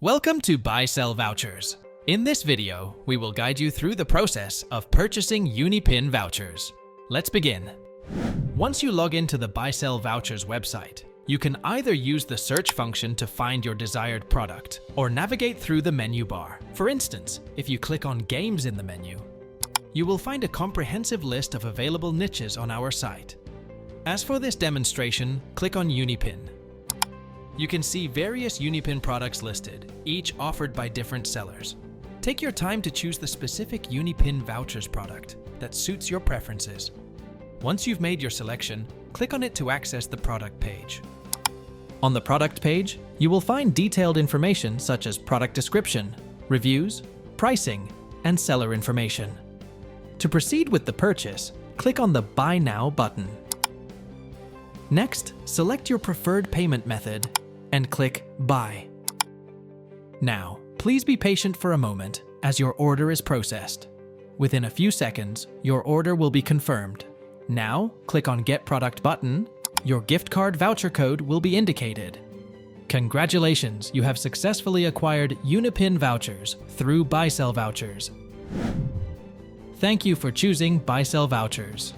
Welcome to Buysellvouchers. In this video, we will guide you through the process of purchasing UniPin vouchers. Let's begin. Once you log into the Buysellvouchers website, you can either use the search function to find your desired product or navigate through the menu bar. For instance, if you click on Games in the menu, you will find a comprehensive list of available niches on our site. As for this demonstration, click on UniPin. You can see various UniPin products listed, each offered by different sellers. Take your time to choose the specific UniPin vouchers product that suits your preferences. Once you've made your selection, click on it to access the product page. On the product page, you will find detailed information such as product description, reviews, pricing, and seller information. To proceed with the purchase, click on the Buy Now button. Next, select your preferred payment method and click Buy. Now, please be patient for a moment as your order is processed. Within a few seconds, your order will be confirmed. Now, click on Get Product button. Your gift card voucher code will be indicated. Congratulations, you have successfully acquired UniPin vouchers through Buysellvouchers. Thank you for choosing Buysellvouchers.